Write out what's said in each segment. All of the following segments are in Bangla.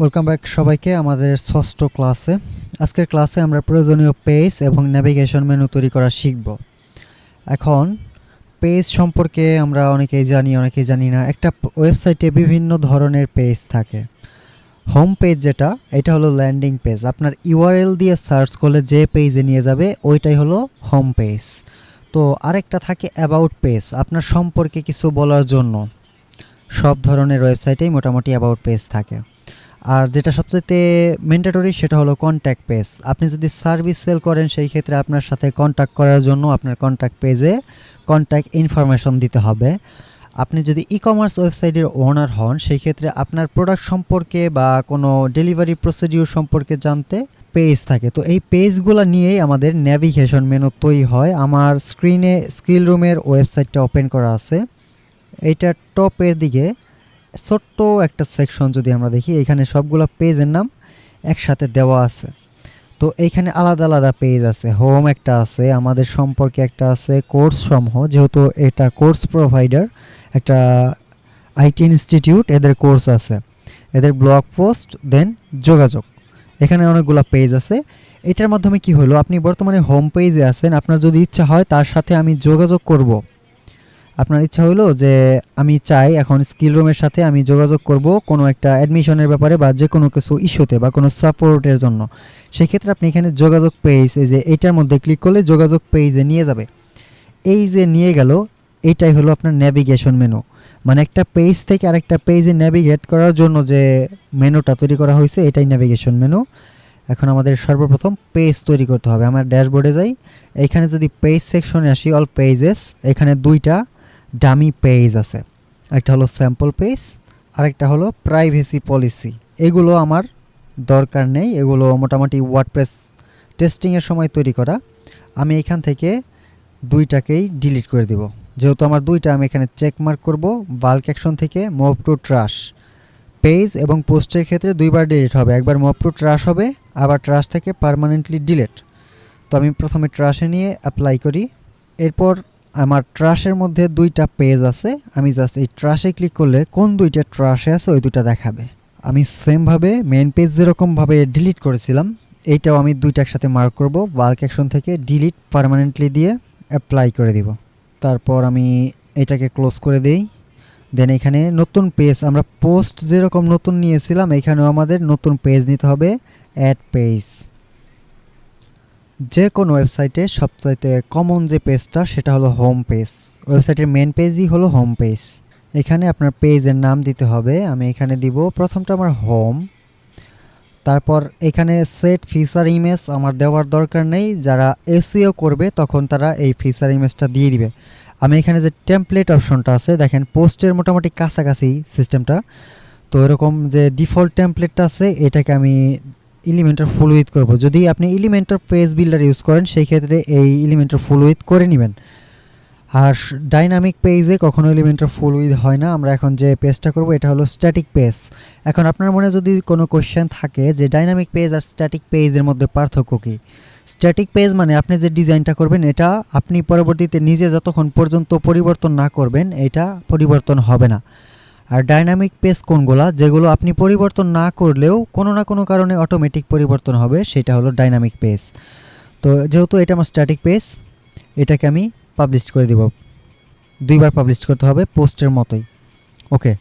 ওয়েলকাম ব্যাক সবাইকে আমাদের ষষ্ঠ ক্লাসে। আজকের ক্লাসে আমরা প্রয়োজনীয় পেজ এবং নেভিগেশন মেনু তৈরি করা শিখব। এখন পেজ সম্পর্কে আমরা অনেকেই জানি না। একটা ওয়েবসাইটে বিভিন্ন ধরনের পেজ থাকে। হোম পেজ এটা হলো ল্যান্ডিং পেজ। আপনার ইউআরএল দিয়ে সার্চ করলে যে পেজে নিয়ে যাবে ওইটাই হলো হোম পেজ। তো আরেকটা থাকে অ্যাবাউট পেজ, আপনার সম্পর্কে কিছু বলার জন্য। সব ধরনের ওয়েবসাইটেই মোটামুটি অ্যাবাউট পেজ থাকে। আর যেটা সবচেয়ে ম্যান্ডেটরি সেটা হলো কন্ট্যাক্ট পেজ। আপনি যদি সার্ভিস সেল করেন সেই ক্ষেত্রে আপনার সাথে কন্ট্যাক্ট করার জন্য আপনার কন্ট্যাক্ট পেজে কন্ট্যাক্ট ইনফরমেশন দিতে হবে। আপনি যদি ই কমার্স ওয়েবসাইটের ওনার হন সেই ক্ষেত্রে আপনার প্রোডাক্ট সম্পর্কে বা কোনো ডেলিভারি প্রসিডিউর সম্পর্কে জানতে পেজ থাকে। তো এই পেজগুলো নিয়েই আমাদের নেভিগেশন মেনু তৈরি হয়। আমার স্ক্রিনে স্কিল রুমের ওয়েবসাইটটা ওপেন করা আছে। এইটা টপের দিকে ছোট্ট একটা সেকশন যদি আমরা দেখি, এখানে সবগুলো পেজের নাম একসাথে দেওয়া আছে। তো এইখানে আলাদা আলাদা পেজ আছে। হোম একটা আছে, আমাদের সম্পর্কে একটা আছে, কোর্স সমূহ, যেহেতু এটা কোর্স প্রোভাইডার, একটা আইটি ইনস্টিটিউট, এদের কোর্স আছে, এদের ব্লগ পোস্ট, দেন যোগাযোগ। এখানে অনেকগুলো পেজ আছে। এটার মাধ্যমে কি হলো, আপনি বর্তমানে হোম পেজে আছেন, আপনার যদি ইচ্ছা হয় তার সাথে আমি যোগাযোগ করব, আপনার ইচ্ছা হলো যে আমি চাই এখন স্কিল রুমের সাথে আমি যোগাযোগ করব কোনো একটা অ্যাডমিশনের ব্যাপারে বা যে কোনো কিছু ইস্যুতে বা কোনো সাপোর্টের জন্য, সেক্ষেত্রে আপনি এখানে যোগাযোগ পেজ, এই যে এইটার মধ্যে ক্লিক করলে যোগাযোগ পেজে নিয়ে যাবে। এই যে নিয়ে গেল, এইটাই হলো আপনার নেভিগেশন মেনু। মানে একটা পেজ থেকে আরেকটা পেজে নেভিগেট করার জন্য যে মেনুটা তৈরি করা হয়েছে এটাই নেভিগেশন মেনু। এখন আমাদের সর্বপ্রথম পেজ তৈরি করতে হবে। আমার ড্যাশবোর্ডে যাই, এইখানে যদি পেজ সেকশনে আসি, অল পেজেস, এখানে দুইটা ডামি পেজ আছে, একটা হলো স্যাম্পল পেজ, আরেকটা হলো প্রাইভেসি পলিসি। এগুলো আমার দরকার নেই, এগুলো মোটামুটি ওয়ার্ডপ্রেস টেস্টিংয়ের সময় তৈরি করা। আমি এখান থেকে দুইটাকেই ডিলিট করে দিব। যেহেতু আমার দুইটা, আমি এখানে চেক মার্ক করব, বাল্ক অ্যাকশন থেকে মুভ টু ট্রাশ। পেজ এবং পোস্টের ক্ষেত্রে দুইবার ডিলিট হবে, একবার মুভ টু ট্রাশ হবে, আবার ট্রাশ থেকে পার্মানেন্টলি ডিলিট। তো আমি প্রথমে ট্রাশে নিয়ে অ্যাপ্লাই করি। এরপর আমার ট্রাশের মধ্যে দুইটা পেজ আছে, আমি জাস্ট এই ট্রাশে ক্লিক করলে কোন দুইটা ট্রাশে আছে ওই দুইটা দেখাবে। আমি সেমভাবে মেন পেজ যেরকমভাবে ডিলিট করেছিলাম এইটাও আমি দুইটা একসাথে মার্ক করব, বাল্ক অ্যাকশন থেকে ডিলিট পার্মানেন্টলি দিয়ে অ্যাপ্লাই করে দিব। তারপর আমি এটাকে ক্লোজ করে দেই। দেন এখানে নতুন পেজ, আমরা পোস্ট যেরকম নতুন নিয়েছিলাম এখানেও আমাদের নতুন পেজ নিতে হবে, অ্যাড পেজ। যে কোনো ওয়েবসাইটে সবচাইতে কমন যে পেজটা সেটা হলো হোম পেজ। ওয়েবসাইটের মেন পেজই হলো হোম পেজ। এখানে আপনার পেজের নাম দিতে হবে। আমি এখানে দিব প্রথমটা আমার হোম। তারপর এখানে সেট ফিচার ইমেজ আমার দেওয়ার দরকার নেই, যারা এসইও করবে তখন তারা এই ফিচার ইমেজটা দিয়ে দিবে। আমি এখানে যে টেমপ্লেট অপশনটা আছে দেখেন, পোস্টের মোটামুটি কাছাকাছি সিস্টেমটা। তো এরকম যে ডিফল্ট টেমপ্লেটটা আছে এটাকে আমি এলিমেন্টর ফুল উইথ করব। যদি আপনি এলিমেন্টর পেজ বিল্ডার ইউজ করেন সেই ক্ষেত্রে এই এলিমেন্টর ফুল উইথ করে নেবেন। আর ডাইনামিক পেজে কখনো এলিমেন্টর ফুল উইথ হয় না। আমরা এখন যে পেজটা করব এটা হলো স্ট্যাটিক পেজ। এখন আপনার মনে যদি কোনো কোশ্চেন থাকে যে ডাইনামিক পেজ আর স্ট্যাটিক পেজের মধ্যে পার্থক্য কী, স্ট্যাটিক পেজ মানে আপনি যে ডিজাইনটা করবেন এটা আপনি পরবর্তীতে নিজে যতক্ষণ পর্যন্ত পরিবর্তন না করবেন এটা পরিবর্তন হবে না। আর ডাইনামিক পেজ কোনগুলো, যেগুলো আপনি পরিবর্তন না করলেও কোনো না কোনো কারণে অটোমেটিক পরিবর্তন হবে, সেটা হলো ডাইনামিক পেজ। তো যেহেতু এটা আমার স্ট্যাটিক পেজ, এটাকে আমি পাবলিশ করে দিব। দুইবার পাবলিশ করতে হবে পোস্টের মতোই। ওকে,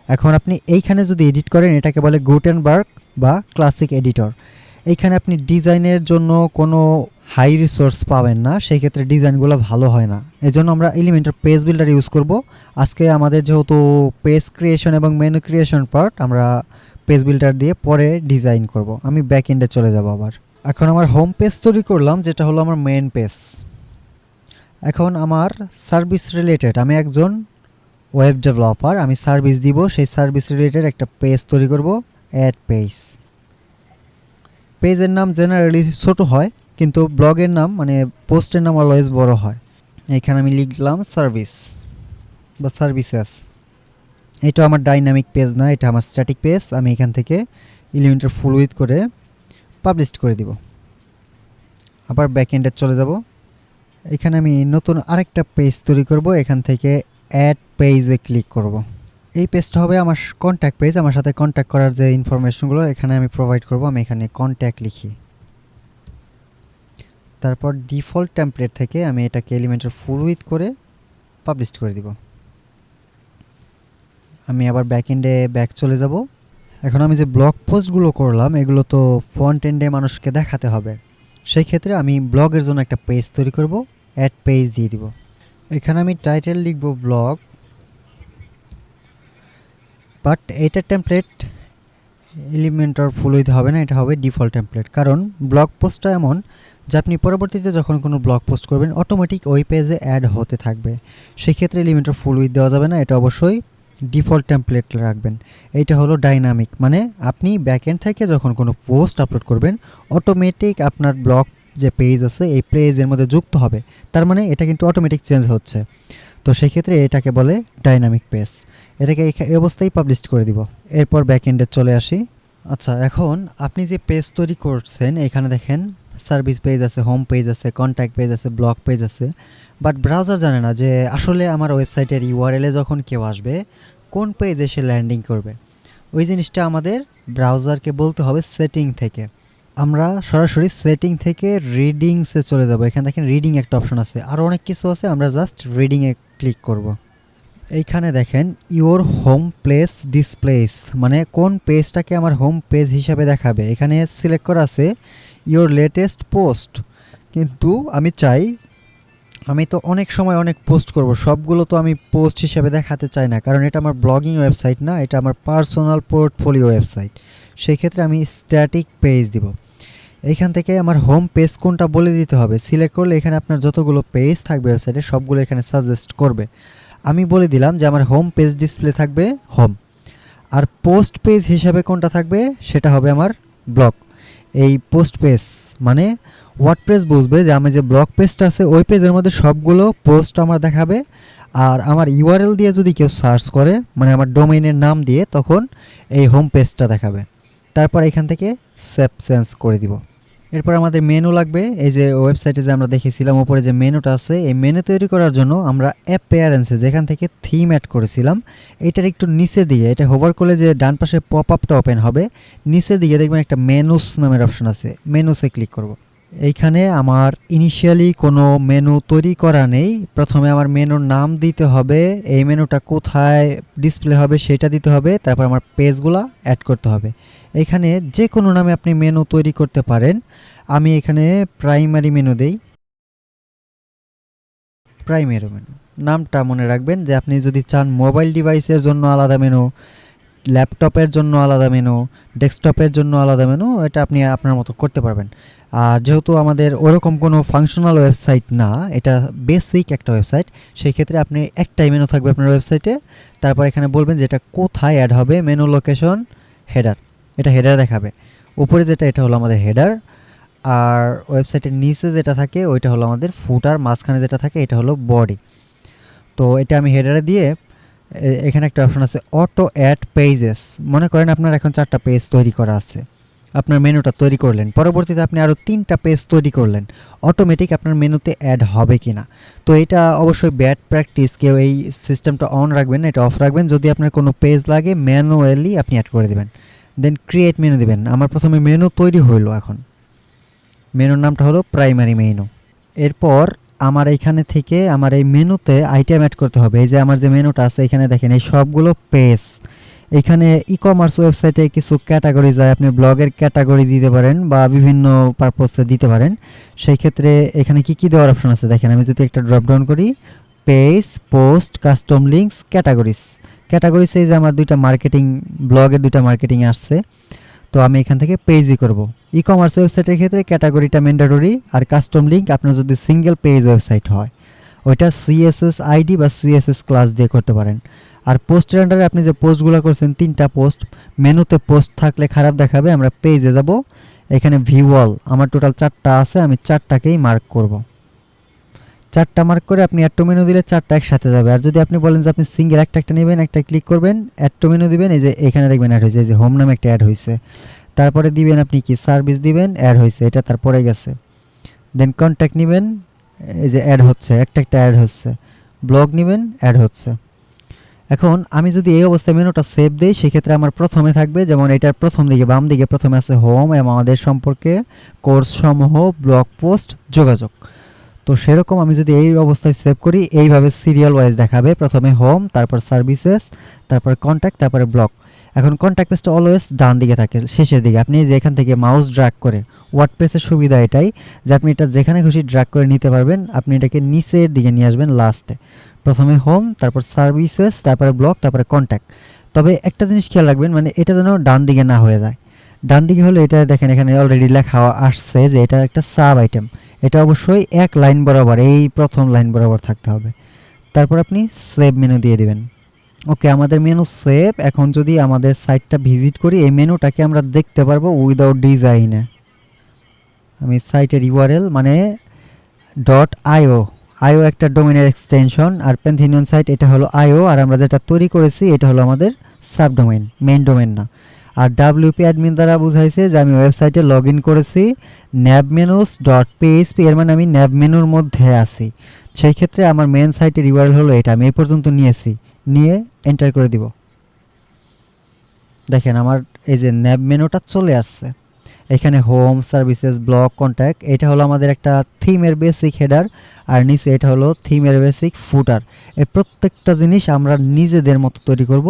এখন আপনি এইখানে যদি এডিট করেন এটাকে বলে গুটেনবার্গ বা ক্লাসিক এডিটর। এইখানে আপনি ডিজাইনের জন্য কোনো হাই রিসোর্স পাবেন না, সেই ক্ষেত্রে ডিজাইনগুলো ভালো হয় না। এজন্য আমরা এলিমেন্টর পেজ বিল্ডার ইউজ করব। আজকে আমাদের যেহেতু পেজ ক্রিয়েশন এবং মেনু ক্রিয়েশন পার্ট, আমরা পেজ বিল্ডার দিয়ে পরে ডিজাইন করব। আমি ব্যাক এন্ডে চলে যাব আবার। এখন আমার হোম পেজ তৈরি করলাম, যেটা হলো আমার মেন পেজ। এখন আমার সার্ভিস রিলেটেড, আমি একজন ওয়েব ডেভেলপার, আমি সার্ভিস দিব, সেই সার্ভিস রিলেটেড একটা পেজ তৈরি করব, অ্যাড পেজ। পেজের নাম জেনারেলি ছোট হয়, কিন্তু ব্লগের নাম মানে পোস্টের নাম অলওয়েজ বড় হয়। এখানে আমি লিখলাম সার্ভিস বা সার্ভিসেস। এটা আমার ডাইনামিক পেজ না, এটা আমার স্ট্যাটিক পেজ। আমি এখান থেকে এলিমেন্টর ফুল উইথ করে পাবলিশ করে দিব। আবার ব্যাক এন্ডে চলে যাব। এখানে আমি নতুন আরেকটা পেজ তৈরি করব, এখান থেকে অ্যাড পেজে ক্লিক করব। এই পেজটা হবে আমার কন্ট্যাক্ট পেজ। আমার সাথে কন্ট্যাক্ট করার যে ইনফরমেশনগুলো এখানে আমি প্রোভাইড করব। আমি এখানে কন্ট্যাক্ট লিখি, তারপর ডিফল্ট টেমপ্লেট থেকে আমি এটাকে এলিমেন্টের ফুল উইথ করে পাবলিশ করে দিব। আমি আবার ব্যাক এন্ডে ব্যাক চলে যাব। এখন আমি যে ব্লগ পোস্টগুলো করলাম এগুলো তো ফ্রন্ট এন্ডে মানুষকে দেখাতে হবে। সেই ক্ষেত্রে আমি ব্লগের জন্য একটা পেজ তৈরি করব, অ্যাড পেজ দিয়ে দিব। এখানে আমি টাইটেল লিখব ব্লগ, বাট এইটার টেমপ্লেট এলিমেন্টর ফুল উইথ হবে না, এটা হবে ডিফল্ট টেমপ্লেট। কারণ ব্লগ পোস্টটা এমন যে আপনি পরবর্তীতে যখন কোনো ব্লগ পোস্ট করবেন অটোমেটিক ওই পেজে অ্যাড হতে থাকবে। সেই ক্ষেত্রে এলিমেন্টর ফুল উইথ দেওয়া যাবে না, এটা অবশ্যই ডিফল্ট টেমপ্লেট রাখবেন। এইটা হলো ডাইনামিক, মানে আপনি ব্যাকএন্ড থেকে যখন কোনো পোস্ট আপলোড করবেন অটোমেটিক আপনার ব্লগ যে পেজ আছে এই পেজের মধ্যে যুক্ত হবে। তার মানে এটা কিন্তু অটোমেটিক চেঞ্জ হচ্ছে। তো সেই ক্ষেত্রে এটাকে বলে ডাইনামিক পেজ। এটাকে এই অবস্থায় পাবলিশ করে দিব। এরপর ব্যাকএন্ডে চলে আসি। আচ্ছা, এখন আপনি যে পেজ তৈরি করছেন এখানে দেখেন সার্ভিস পেজ আছে, হোম পেজ আছে, কন্ট্যাক্ট পেজ আছে, ব্লগ পেজ আছে। বাট ব্রাউজার জানে না যে আসলে আমার ওয়েবসাইটের ইউআরএলে যখন কেউ আসবে কোন পেজে সে ল্যান্ডিং করবে। ওই জিনিসটা আমাদের ব্রাউজারকে বলতে হবে সেটিং থেকে। আমরা সরাসরি সেটিং থেকে রিডিংসে চলে যাব। এখানে দেখেন রিডিং একটা অপশন আছে, আরও অনেক কিছু আছে, আমরা জাস্ট রিডিংয়ে ক্লিক করব। এইখানে দেখেন ইওর হোম প্লেস ডিসপ্লেস, মানে কোন পেজটাকে আমার হোম পেজ হিসাবে দেখাবে। এখানে সিলেক্ট করা আছে ইওর লেটেস্ট পোস্ট, কিন্তু আমি চাই, আমি তো অনেক সময় অনেক পোস্ট করব, সবগুলো তো আমি পোস্ট হিসাবে দেখাতে চাই না, কারণ এটা আমার ব্লগিং ওয়েবসাইট না, এটা আমার পার্সোনাল পোর্টফোলিও ওয়েবসাইট। সেই ক্ষেত্রে আমি স্ট্যাটিক পেজ দিব। এইখান থেকে আমার হোম পেজ কোনটা বলে দিতে হবে। সিলেক্ট করলে এখানে আপনার যতগুলো পেজ থাকবে ওয়েবসাইটে সবগুলো এখানে সাজেস্ট করবে। আমি বলে দিলাম যে আমার হোম পেজ ডিসপ্লে থাকবে হোম, আর পোস্ট পেজ হিসাবে কোনটা থাকবে সেটা হবে আমার ব্লগ। এই পোস্ট পেজ মানে ওয়ার্ডপ্রেস বুঝবে যে আমি যে ব্লগ পেজটা আছে ওই পেজের মধ্যে সবগুলো পোস্ট আমার দেখাবে। আর আমার ইউআরএল দিয়ে যদি কেউ সার্চ করে, মানে আমার ডোমেইনের নাম দিয়ে, তখন এই হোম পেজটা দেখাবে। তারপর এখান থেকে সেভ চেঞ্জ করে দিব। এরপর আমাদের মেনু লাগবে। এই যে ওয়েবসাইটে যে আমরা দেখেছিলাম উপরে যে মেনুটা আছে, এই মেনু তৈরি করার জন্য আমরা অ্যাপিয়ারেন্সে যেখান থেকে থিম অ্যাড করেছিলাম এটার একটু নিচের দিকে, এটা হোভার করলে যে ডান পাশে পপ আপটা ওপেন হবে, নিচের দিকে দেখবেন একটা মেনুস নামের অপশন আছে, মেনুসে ক্লিক করব। এইখানে আমার ইনিশিয়ালি কোনো মেনু তৈরি করা নেই। প্রথমে আমার মেনুর নাম দিতে হবে, এই মেনুটা কোথায় ডিসপ্লে হবে সেটা দিতে হবে, তারপর আমার পেজগুলো অ্যাড করতে হবে। এখানে যে কোনো নামে আপনি মেনু তৈরি করতে পারেন। আমি এখানে প্রাইমারি মেনু দেই। প্রাইমারি মেনু নামটা মনে রাখবেন যে আপনি যদি চান মোবাইল ডিভাইসের জন্য আলাদা মেনু, ল্যাপটপের জন্য আলাদা মেনু, ডেস্কটপের জন্য আলাদা মেনু, এটা আপনি আপনার মতো করতে পারবেন। আর যেহেতু আমাদের ওরকম কোনো ফাংশনাল ওয়েবসাইট না, এটা বেসিক একটা ওয়েবসাইট, সেই ক্ষেত্রে আপনি একটাই মেনু থাকবে আপনার ওয়েবসাইটে। তারপর এখানে বলবেন যে এটা কোথায় অ্যাড হবে, মেনু লোকেশন হেডার, এটা হেডার দেখাবে। উপরে যেটা এটা হলো আমাদের হেডার, আর ওয়েবসাইটের নিচে যেটা থাকে ওইটা হলো আমাদের ফুটার, মাঝখানে যেটা থাকে এটা হলো বডি। তো এটা আমি হেডারে দিয়ে এখানে একটা অপশন আছে অটো অ্যাড পেজেস। মনে করেন আপনার এখন 4টা পেজ তৈরি করা আছে, আপনার মেনুটা তৈরি করলেন, পরবর্তীতে আপনি আরও 3টা পেজ তৈরি করলেন, অটোমেটিক আপনার মেনুতে অ্যাড হবে কি না। তো এটা অবশ্যই ব্যাড প্র্যাকটিস, কেউ এই সিস্টেমটা অন রাখবেন না, এটা অফ রাখবেন। যদি আপনার কোনো পেজ লাগে ম্যানুয়ালি আপনি অ্যাড করে দেবেন, দেন ক্রিয়েট মেনু দেবেন। আমার প্রথমে মেনু তৈরি হইলো, এখন মেনুর নামটা হলো প্রাইমারি মেনু। এরপর আমার এইখানে থেকে আমার এই মেনুতে আইটেম অ্যাড করতে হবে। এই যে আমার যে মেনুটা আছে এখানে দেখেন এই সবগুলো পেজ। এখানে ই কমার্স ওয়েবসাইটে কিছু ক্যাটাগরি যায়, আপনি ব্লগের ক্যাটাগরি দিতে পারেন বা বিভিন্ন পারপোসে দিতে পারেন। সেই ক্ষেত্রে এখানে কি কি দেওয়ার অপশন আছে দেখেন, আমি যদি একটা ড্রপ ডাউন করি, page, post, custom links, categories. ক্যাটাগরিসে যে আমার দুইটা মার্কেটিং, ব্লগের দুইটা মার্কেটিং আসছে, তো আমি এখান থেকে পেজই করব। ই কমার্স ওয়েবসাইটের ক্ষেত্রে ক্যাটাগরিটা ম্যান্ডেটরি, আর কাস্টম লিঙ্ক আপনার যদি সিঙ্গেল পেজ ওয়েবসাইট হয় ওইটা সিএসএস আইডি বা সিএসএস ক্লাস দিয়ে করতে পারেন। আর পোস্টের আন্ডারে আপনি যে পোস্টগুলো করছেন 3টা পোস্ট, মেনুতে পোস্ট থাকলে খারাপ দেখাবে। আমরা পেজে যাব, এখানে ভিউ অল, আমার টোটাল 4টা আছে, আমি 4টাকেই মার্ক করব। 4টা মার্ক করে আপনি অ্যাড টু মেনু দিলে 4টা একসাথে যাবে। আর যদি আপনি বলেন যে আপনি সিঙ্গেল একটা একটা নেবেন, একটা ক্লিক করবেন, অ্যাড টু মেনু দিবেন, এই যে এখানে দেখবেন অ্যাড হয়েছে, এই যে হোম নামে একটা অ্যাড হয়েছে। তারপরে দিবেন আপনি কি সার্ভিস দিবেন, অ্যাড হয়েছে, এটা তারপরে গেছে। দেন কন্ট্যাক্ট নেবেন, এই যে অ্যাড হচ্ছে, একটা একটা অ্যাড হচ্ছে। ব্লগ নেবেন, অ্যাড হচ্ছে। এখন আমি যদি এই অবস্থায় মেনুটা সেভ দেই সেক্ষেত্রে আমার প্রথমে থাকবে, যেমন এটার প্রথম দিকে বাম দিকে প্রথমে আছে হোম এবং আমাদের সম্পর্কে, কোর্স সমূহ, ব্লগ পোস্ট, যোগাযোগ। তো সেরকম আমি যদি এই অবস্থায় সেভ করি এইভাবে সিরিয়াল ওয়াইজ দেখাবে, প্রথমে হোম, তারপর সার্ভিসেস, তারপর কন্ট্যাক্ট, তারপরে ব্লগ। এখন কন্ট্যাক্ট পেজটা অলওয়েজ ডান দিকে থাকে, শেষের দিকে। আপনি যে এখান থেকে মাউস ড্র্যাগ করে, ওয়ার্ডপ্রেসের সুবিধা এটাই যে আপনি এটা যেখানে খুশি ড্র্যাগ করে নিতে পারবেন। আপনি এটাকে নিচের দিকে নিয়ে আসবেন লাস্টে, প্রথমে হোম, তারপর সার্ভিসেস, তারপরে ব্লগ, তারপরে কন্ট্যাক্ট। তবে একটা জিনিস খেয়াল রাখবেন, মানে এটা যেন ডান দিকে না হয়ে যায়। ডান দিকে হলে এটা দেখেন এখানে অলরেডি লেখা আসছে যে এটা একটা সাব আইটেম, এটা অবশ্যই এক লাইন বরাবর, এই প্রথম লাইন বরাবর থাকতে হবে। তারপর আপনি সেভ মেনু দিয়ে দিবেন। ওকে, আমাদের মেনু সেভ। এখন যদি আমাদের সাইটটা ভিজিট করি, এই মেনুটাকে আমরা দেখতে পারবো উইদাউট ডিজাইনে। আমি সাইটের ইউআরএল মানে .io, আইও একটা ডোমেনের এক্সটেনশন, আর প্যান্থিনিয়ন সাইট এটা হলো আইও, আর আমরা যেটা তৈরি করেছি এটা হলো আমাদের সাবডোমেন, মেইন ডোমেন না। আর WP অ্যাডমিন দ্বারা বুঝাইছে যে আমি ওয়েবসাইটে লগ ইন করেছি navmenus.php, এর মানে আমি ন্যাব মেনুর মধ্যে আছি। সেই ক্ষেত্রে আমার মেন সাইটের ইউআরএল হলো এটা, আমি এই পর্যন্ত নিয়েছি, নিয়ে এন্টার করে দিব। দেখেন আমার এই যে ন্যাব মেনুটা চলে আসছে। এখানে হোম, সার্ভিসেস, ব্লগ, কন্ট্যাক্ট, এটা হলো আমাদের একটা থিমের বেসিক হেডার, আর নিচে এটা হলো থিমের বেসিক ফুটার। এই প্রত্যেকটা জিনিস আমরা নিজেদের মতো তৈরি করব।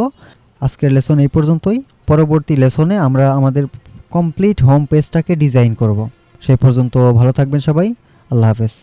আজকের লেসন এই পর্যন্তই। পরবর্তী লেসনে আমরা আমাদের কমপ্লিট হোম পেজটাকে ডিজাইন করব। সেই পর্যন্ত ভালো থাকবেন সবাই। আল্লাহ হাফেজ।